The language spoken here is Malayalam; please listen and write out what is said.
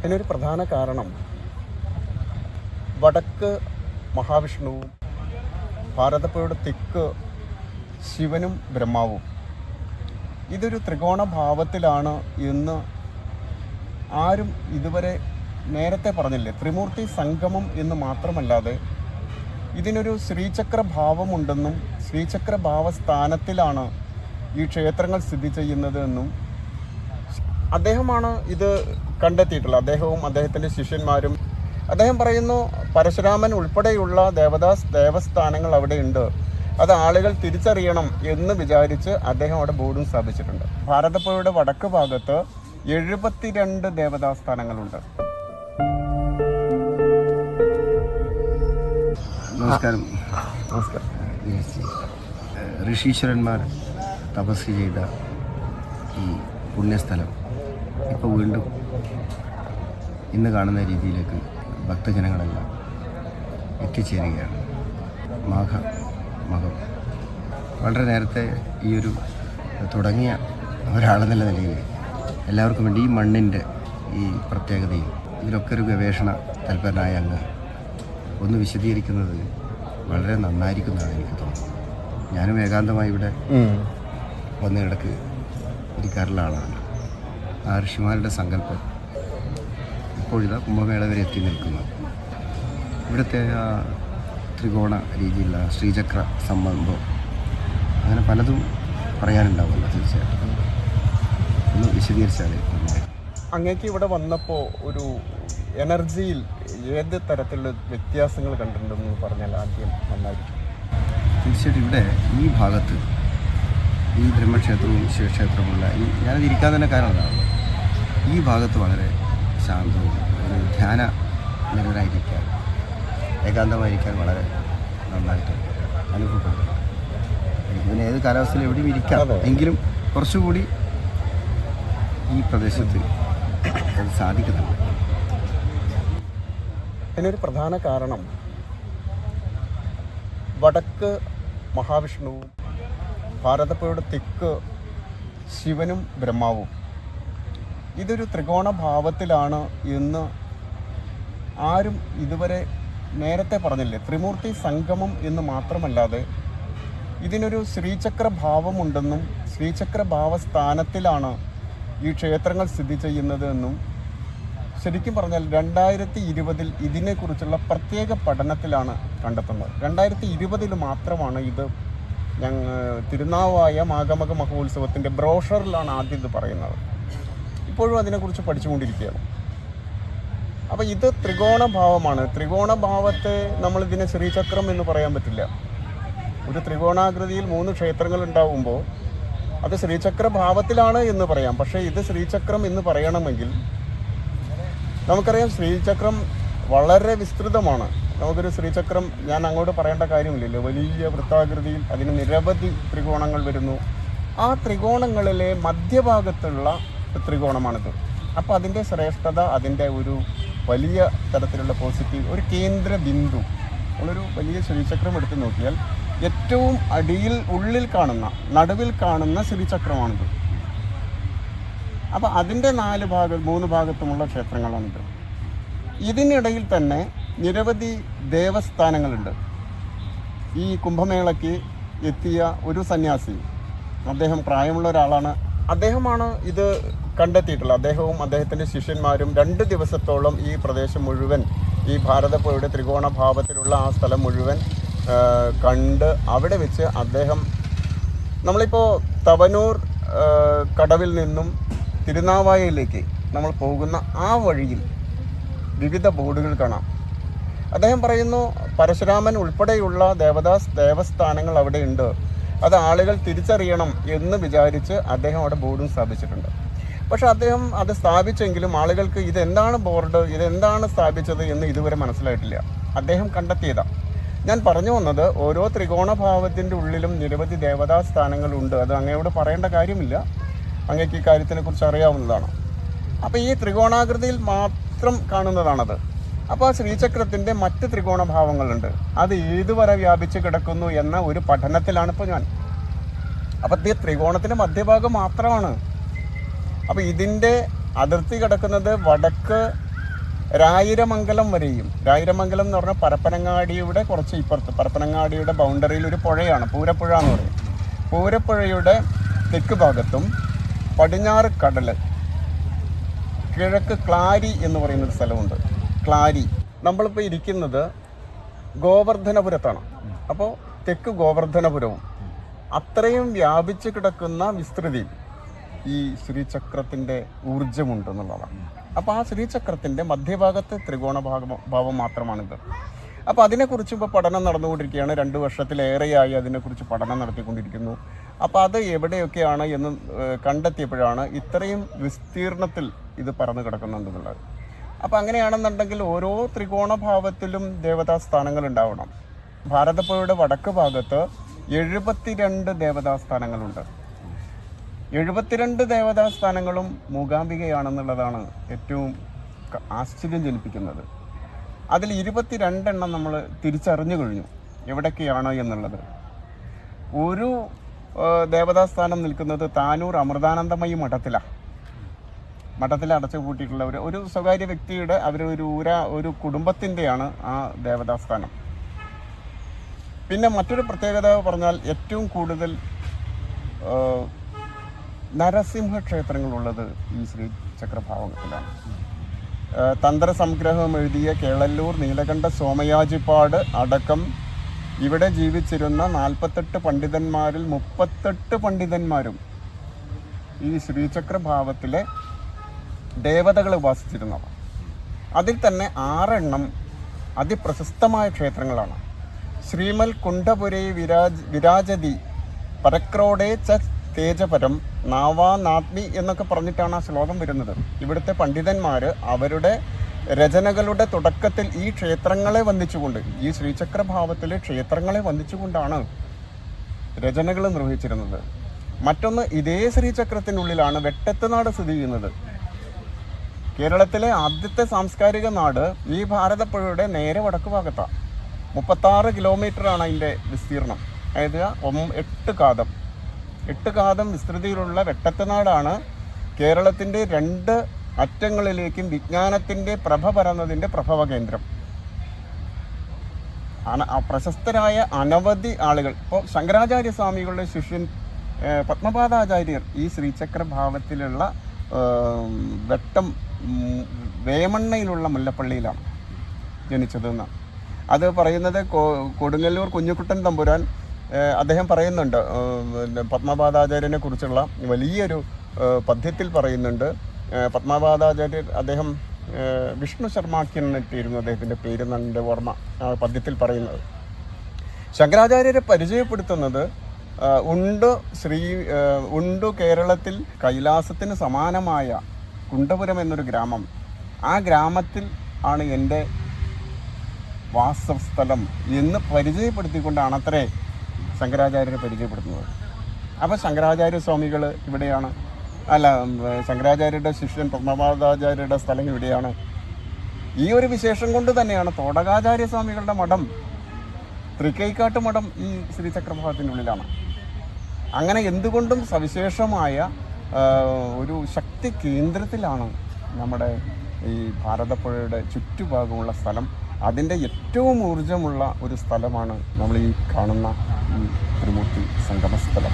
അതിനൊരു പ്രധാന കാരണം വടക്ക് മഹാവിഷ്ണുവും ഭാരതപ്പുഴയുടെ തെക്ക് ശിവനും ബ്രഹ്മാവും ഇതൊരു ത്രികോണ ഭാവത്തിലാണ് എന്ന് ആരും ഇതുവരെ നേരത്തെ പറഞ്ഞില്ലേ. ത്രിമൂർത്തി സംഗമം എന്ന് മാത്രമല്ലാതെ ഇതിനൊരു ശ്രീചക്ര ഭാവമുണ്ടെന്നും ശ്രീചക്ര ഭാവസ്ഥാനത്തിലാണ് ഈ ക്ഷേത്രങ്ങൾ സ്ഥിതി ചെയ്യുന്നത് എന്നും അദ്ദേഹമാണ് ഇത് കണ്ടെത്തിയിട്ടുള്ളത്. അദ്ദേഹവും അദ്ദേഹത്തിൻ്റെ ശിഷ്യന്മാരും. അദ്ദേഹം പറയുന്നു, പരശുരാമൻ ഉൾപ്പെടെയുള്ള ദേവസ്ഥാനങ്ങൾ അവിടെ ഉണ്ട്, അത് ആളുകൾ തിരിച്ചറിയണം എന്ന് വിചാരിച്ച് അദ്ദേഹം അവിടെ ബോർഡും സ്ഥാപിച്ചിട്ടുണ്ട്. ഭാരതപ്പുഴയുടെ വടക്ക് ഭാഗത്ത് 72 ദേവതാസ്ഥാനങ്ങളുണ്ട്. നമസ്കാരം. നമസ്കാരം. ഋഷീശ്വരന്മാർ തപസ് ചെയ്ത ഈ പുണ്യസ്ഥലം ഇപ്പോൾ വീണ്ടും ഇന്ന് കാണുന്ന രീതിയിലേക്ക് ഭക്തജനങ്ങളെല്ലാം എത്തിച്ചേരുകയാണ്. മകം വളരെ നേരത്തെ ഈ ഒരു തുടങ്ങിയ ഒരാളെന്നുള്ള നിലയിൽ എല്ലാവർക്കും വേണ്ടി ഈ മണ്ണിൻ്റെ ഈ പ്രത്യേകതയും ഇതിലൊക്കെ ഒരു ഗവേഷണ തൽപരനായ അങ്ങ് ഒന്ന് വിശദീകരിക്കുന്നത് വളരെ നന്നായിരിക്കുന്നതാണ് എനിക്ക് തോന്നുന്നത്. ഞാനും ഏകാന്തമായി ഇവിടെ വന്ന് കിടക്ക് ഇരിക്കാറുള്ള ആളാണ്. ആ ഋഷിമാരുടെ സങ്കല്പം ഇപ്പോഴിതാ കുംഭമേള വരെ എത്തി നിൽക്കുന്നു. ഇവിടുത്തെ ആ ത്രികോണ രീതിയിലുള്ള ശ്രീചക്ര സംബന്ധം അങ്ങനെ പലതും പറയാനുണ്ടാവുമല്ലോ. തീർച്ചയായിട്ടും ഒന്ന് വിശദീകരിച്ചാൽ. അങ്ങേക്ക് ഇവിടെ വന്നപ്പോൾ ഒരു എനർജിയിൽ ഏത് തരത്തിലുള്ള വ്യത്യാസങ്ങൾ കണ്ടിട്ടുണ്ടെന്ന് പറഞ്ഞാൽ ആദ്യം നന്നായിരിക്കും. തീർച്ചയായിട്ടും ഇവിടെ ഈ ഭാഗത്ത് ഈ ബ്രഹ്മക്ഷേത്രവും ശിവക്ഷേത്രമുള്ള ഞാനത് ഇരിക്കാൻ തന്നെ കാരണം അതാണ്. ഈ ഭാഗത്ത് വളരെ ശാന്തവും ധ്യാന നിരതരായിരിക്കാൻ, ഏകാന്തമായിരിക്കാൻ വളരെ നന്നായിട്ട് അനുഭവപ്പെടുന്നു. എനിക്കിതിന് ഏത് കാലാവസ്ഥയിലും എവിടെയും ഇരിക്കാം, എങ്കിലും കുറച്ചുകൂടി ഈ പ്രദേശത്ത് അത് സാധിക്കുന്നുണ്ട്. അതിനൊരു പ്രധാന കാരണം വടക്ക് മഹാവിഷ്ണുവും ഭാരതപ്പുഴയുടെ തെക്ക് ശിവനും ബ്രഹ്മാവും ഇതൊരു ത്രികോണ ഭാവത്തിലാണ് എന്ന് ആരും ഇതുവരെ നേരത്തെ പറഞ്ഞില്ലേ. ത്രിമൂർത്തി സംഗമം എന്ന് മാത്രമല്ലാതെ ഇതിനൊരു ശ്രീചക്ര ഭാവമുണ്ടെന്നും ശ്രീചക്ര ഭാവസ്ഥാനത്തിലാണ് ഈ ക്ഷേത്രങ്ങൾ സ്ഥിതി ചെയ്യുന്നത് എന്നും ശരിക്കും പറഞ്ഞാൽ 2020 ഇതിനെക്കുറിച്ചുള്ള പ്രത്യേക പഠനത്തിലാണ് കണ്ടെത്തുന്നത്. 2020 മാത്രമാണ് ഇത് തിരുനാവായ മാഘമക മഹോത്സവത്തിൻ്റെ ബ്രോഷറിലാണ് ആദ്യം ഇത് പറയുന്നത്. ഇപ്പോഴും അതിനെക്കുറിച്ച് പഠിച്ചുകൊണ്ടിരിക്കുകയാണ്. അപ്പോൾ ഇത് ത്രികോണ ഭാവമാണ്. ത്രികോണ ഭാവത്തെ നമ്മളിതിനെ ശ്രീചക്രം എന്ന് പറയാൻ പറ്റില്ല. ഒരു ത്രികോണാകൃതിയിൽ 3 ക്ഷേത്രങ്ങൾ ഉണ്ടാവുമ്പോൾ അത് ശ്രീചക്ര ഭാവത്തിലാണ് എന്ന് പറയാം. പക്ഷേ ഇത് ശ്രീചക്രം എന്ന് പറയണമെങ്കിൽ നമുക്കറിയാം ശ്രീചക്രം വളരെ വിസ്തൃതമാണ്. നമുക്കൊരു ശ്രീചക്രം ഞാൻ അങ്ങോട്ട് പറയേണ്ട കാര്യമില്ലല്ലോ. വലിയ വൃത്താകൃതിയിൽ അതിന് നിരവധി ത്രികോണങ്ങൾ വരുന്നു. ആ ത്രികോണങ്ങളിലെ മധ്യഭാഗത്തുള്ള ത്രികോണമാണിത്. അപ്പോൾ അതിൻ്റെ ശ്രേഷ്ഠത, അതിൻ്റെ ഒരു വലിയ തരത്തിലുള്ള പോസിറ്റീവ് ഒരു കേന്ദ്ര ബിന്ദു ഉള്ളൊരു വലിയ ശ്രീചക്രം എടുത്ത് നോക്കിയാൽ ഏറ്റവും അടിയിൽ ഉള്ളിൽ കാണുന്ന നടുവിൽ കാണുന്ന ശ്രീചക്രമാണിത്. അപ്പോൾ അതിൻ്റെ 3 ഭാഗത്തുമുള്ള ക്ഷേത്രങ്ങളാണിത്. ഇതിനിടയിൽ തന്നെ നിരവധി ദേവസ്ഥാനങ്ങളുണ്ട്. ഈ കുംഭമേളയ്ക്ക് എത്തിയ ഒരു സന്യാസി, അദ്ദേഹം പ്രായമുള്ള ഒരാളാണ്, അദ്ദേഹമാണ് ഇത് കണ്ടെത്തിയിട്ടുള്ളത്. അദ്ദേഹവും അദ്ദേഹത്തിൻ്റെ ശിഷ്യന്മാരും 2 ദിവസത്തോളം ഈ പ്രദേശം മുഴുവൻ, ഈ ഭാരതപ്പുഴയുടെ ത്രികോണ ഭാവത്തിലുള്ള ആ സ്ഥലം മുഴുവൻ കണ്ട് അവിടെ വെച്ച് അദ്ദേഹം, നമ്മളിപ്പോൾ തവനൂർ കടവിൽ നിന്നും തിരുനാവായയിലേക്ക് നമ്മൾ പോകുന്ന ആ വഴിയിൽ വിവിധ ബോർഡുകൾ കാണാം. അദ്ദേഹം പറയുന്നു, പരശുരാമൻ ഉൾപ്പെടെയുള്ള ദേവസ്ഥാനങ്ങൾ അവിടെ ഉണ്ട്, അത് ആളുകൾ തിരിച്ചറിയണം എന്ന് വിചാരിച്ച് അദ്ദേഹം അവിടെ ബോർഡും സ്ഥാപിച്ചിട്ടുണ്ട്. പക്ഷെ അദ്ദേഹം അത് സ്ഥാപിച്ചെങ്കിലും ആളുകൾക്ക് ഇതെന്താണ് ബോർഡ്, ഇതെന്താണ് സ്ഥാപിച്ചത് എന്ന് ഇതുവരെ മനസ്സിലായിട്ടില്ല. അദ്ദേഹം കണ്ടെത്തിയതാണ്. ഞാൻ പറഞ്ഞു വന്നത്, ഓരോ ത്രികോണ ഭാവത്തിൻ്റെ ഉള്ളിലും നിരവധി ദേവതാസ്ഥാനങ്ങളുണ്ട്. അത് അങ്ങയോട് പറയേണ്ട കാര്യമില്ല, അങ്ങേക്ക് ഈ കാര്യത്തിനെക്കുറിച്ച് അറിയാവുന്നതാണ്. അപ്പോൾ ഈ ത്രികോണാകൃതിയിൽ മാത്രം കാണുന്നതാണത്. അപ്പോൾ ആ ശ്രീചക്രത്തിൻ്റെ മറ്റ് ത്രികോണ ഭാവങ്ങളുണ്ട്, അത് ഏതുവരെ വ്യാപിച്ച് കിടക്കുന്നു എന്ന ഒരു പഠനത്തിലാണിപ്പോൾ ഞാൻ. അപ്പോൾ ഇത് ത്രികോണത്തിൻ്റെ മധ്യഭാഗം മാത്രമാണ്. അപ്പോൾ ഇതിൻ്റെ അതിർത്തി കിടക്കുന്നത് വടക്ക് രായിരമംഗലം വരെയും, രായിരമംഗലം എന്ന് പറഞ്ഞാൽ പരപ്പനങ്ങാടിയുടെ കുറച്ച് ഇപ്പുറത്ത്, പരപ്പനങ്ങാടിയുടെ ബൗണ്ടറിയിൽ ഒരു പുഴയാണ് പൂരപ്പുഴ എന്ന് പറയും. പൂരപ്പുഴയുടെ തെക്ക് ഭാഗത്തും പടിഞ്ഞാറ് കടൽ, കിഴക്ക് ക്ലാരി എന്ന് പറയുന്നൊരു സ്ഥലമുണ്ട്. ക്ലാരി. നമ്മളിപ്പോൾ ഇരിക്കുന്നത് ഗോവർദ്ധനപുരത്താണ്. അപ്പോൾ തെക്ക് ഗോവർദ്ധനപുരവും അത്രയും വ്യാപിച്ചു കിടക്കുന്ന വിസ്തൃതി ഈ ശ്രീചക്രത്തിൻ്റെ ഊർജമുണ്ടെന്നുള്ളതാണ്. അപ്പോൾ ആ ശ്രീചക്രത്തിൻ്റെ മധ്യഭാഗത്ത് ത്രികോണ ഭാവം മാത്രമാണിത്. അപ്പോൾ അതിനെക്കുറിച്ച് ഇപ്പോൾ പഠനം നടന്നുകൊണ്ടിരിക്കുകയാണ്. 2 വർഷത്തിലേറെയായി അതിനെക്കുറിച്ച് പഠനം നടത്തിക്കൊണ്ടിരിക്കുന്നു. അപ്പോൾ അത് എവിടെയൊക്കെയാണ് എന്ന് കണ്ടെത്തിയപ്പോഴാണ് ഇത്രയും വിസ്തീർണത്തിൽ ഇത് പരന്നു കിടക്കുന്നുണ്ടെന്നുള്ളത്. അപ്പോൾ അങ്ങനെയാണെന്നുണ്ടെങ്കിൽ ഓരോ ത്രികോണഭാവത്തിലും ദേവതാസ്ഥാനങ്ങൾ ഉണ്ടാവണം. ഭാരതപ്പുഴയുടെ വടക്ക് ഭാഗത്ത് 72 ദേവതാസ്ഥാനങ്ങളുണ്ട്. 72 ദേവതാസ്ഥാനങ്ങളും മൂകാംബികയാണെന്നുള്ളതാണ് ഏറ്റവും ആശ്ചര്യം ജനിപ്പിക്കുന്നത്. അതിൽ 22 എണ്ണം നമ്മൾ തിരിച്ചറിഞ്ഞു കഴിഞ്ഞു എവിടൊക്കെയാണ് എന്നുള്ളത്. ഒരു ദേവതാസ്ഥാനം നിൽക്കുന്നത് താനൂർ അമൃതാനന്ദമയി മഠത്തിൽ അടച്ചു പൂട്ടിയിട്ടുള്ള ഒരു സ്വകാര്യ വ്യക്തിയുടെ ഒരു കുടുംബത്തിൻ്റെയാണ് ആ ദേവതാസ്ഥാനം. പിന്നെ മറ്റൊരു പ്രത്യേകത പറഞ്ഞാൽ ഏറ്റവും കൂടുതൽ നരസിംഹ ക്ഷേത്രങ്ങളുള്ളത് ഈ ശ്രീചക്രഭാവത്തിലാണ്. തന്ത്രസംഗ്രഹം എഴുതിയ കേളല്ലൂർ നീലകണ്ഠ സോമയാജിപ്പാട് അടക്കം ഇവിടെ ജീവിച്ചിരുന്ന 48 പണ്ഡിതന്മാരിൽ 38 പണ്ഡിതന്മാരും ഈ ശ്രീചക്രഭാവത്തിലെ ദേവതകൾ ഉപാസിച്ചിരുന്നവ. അതിൽ തന്നെ 6 എണ്ണം അതിപ്രശസ്തമായ ക്ഷേത്രങ്ങളാണ്. ശ്രീമൽ കുണ്ഠപുരേ വിരാജതി പരക്രോഡേ ച തേജപരം നാവാനാത്മി എന്നൊക്കെ പറഞ്ഞിട്ടാണ് ആ ശ്ലോകം വരുന്നത്. ഇവിടുത്തെ പണ്ഡിതന്മാർ അവരുടെ രചനകളുടെ തുടക്കത്തിൽ ഈ ക്ഷേത്രങ്ങളെ വന്ദിച്ചുകൊണ്ട്, ഈ ശ്രീചക്രഭാവത്തിലെ ക്ഷേത്രങ്ങളെ വന്ദിച്ചുകൊണ്ടാണ് രചനകൾ നിർവഹിച്ചിരുന്നത്. മറ്റൊന്ന്, ഇതേ ശ്രീചക്രത്തിനുള്ളിലാണ് വെട്ടത്തുനാട് സ്ഥിതി ചെയ്യുന്നത്. കേരളത്തിലെ ആദ്യത്തെ സാംസ്കാരിക നാട് ഈ ഭാരതപ്പുഴയുടെ നേരെ വടക്ക് ഭാഗത്താണ്. 36 കിലോമീറ്ററാണ് അതിൻ്റെ വിസ്തീർണം. അതായത് 8 കാതം വിസ്തൃതിയിലുള്ള വെട്ടത്തുനാടാണ് കേരളത്തിൻ്റെ 2 അറ്റങ്ങളിലേക്കും വിജ്ഞാനത്തിൻ്റെ പ്രഭ പരന്നതിൻ്റെ പ്രഭവ കേന്ദ്രം. പ്രശസ്തരായ അനവധി ആളുകൾ, ഇപ്പോൾ ശങ്കരാചാര്യ സ്വാമികളുടെ ശിഷ്യൻ പത്മപാദാചാര്യർ ഈ ശ്രീചക്രഭാവത്തിലുള്ള വെട്ടം വേമണ്ണയിലുള്ള മുല്ലപ്പള്ളിയിലാണ് ജനിച്ചതെന്ന്. അത് പറയുന്നത് കൊടുങ്ങല്ലൂർ കുഞ്ഞുകുട്ടൻ തമ്പുരാൻ അദ്ദേഹം പറയുന്നുണ്ട്. പത്മപാദാചാര്യനെ കുറിച്ചുള്ള വലിയൊരു പദ്യത്തിൽ പറയുന്നുണ്ട്. പത്മപാദാചാര്യർ അദ്ദേഹം വിഷ്ണു ശർമാക്യൻ എന്നിട്ടായിരുന്നു അദ്ദേഹത്തിൻ്റെ പേര് എൻ്റെ ഓർമ്മ പദ്യത്തിൽ പറയുന്നത്. ശങ്കരാചാര്യരെ പരിചയപ്പെടുത്തുന്നത് ഉണ്ട് കേരളത്തിൽ കൈലാസത്തിന് സമാനമായ കുണ്ഠപുരം എന്നൊരു ഗ്രാമം, ആ ഗ്രാമത്തിൽ ആണ് എൻ്റെ വാസസ്ഥലം എന്ന് പരിചയപ്പെടുത്തിക്കൊണ്ടാണ് അത്രേ ശങ്കരാചാര്യരെ പരിചയപ്പെടുത്തുന്നത്. അപ്പോൾ ശങ്കരാചാര്യ സ്വാമികൾ ഇവിടെയാണ്, ശങ്കരാചാര്യരുടെ ശിഷ്യൻ പത്മപാദാചാര്യരുടെ സ്ഥലം ഇവിടെയാണ്. ഈ ഒരു വിശേഷം കൊണ്ട് തന്നെയാണ് തോടകാചാര്യ സ്വാമികളുടെ മഠം, തൃക്കൈക്കാട്ട് മഠം ഈ ശ്രീചക്രഭാവത്തിനുള്ളിലാണ്. അങ്ങനെ എന്തുകൊണ്ടും സവിശേഷമായ ഒരു ശക്തി കേന്ദ്രത്തിലാണ് നമ്മുടെ ഈ ഭാരതപ്പുഴയുടെ ചുറ്റുഭാഗമുള്ള സ്ഥലം. അതിൻ്റെ ഏറ്റവും ഊർജ്ജമുള്ള ഒരു സ്ഥലമാണ് നമ്മൾ ഈ കാണുന്ന ഈ ത്രിമൂർത്തി സംഗമസ്ഥലം.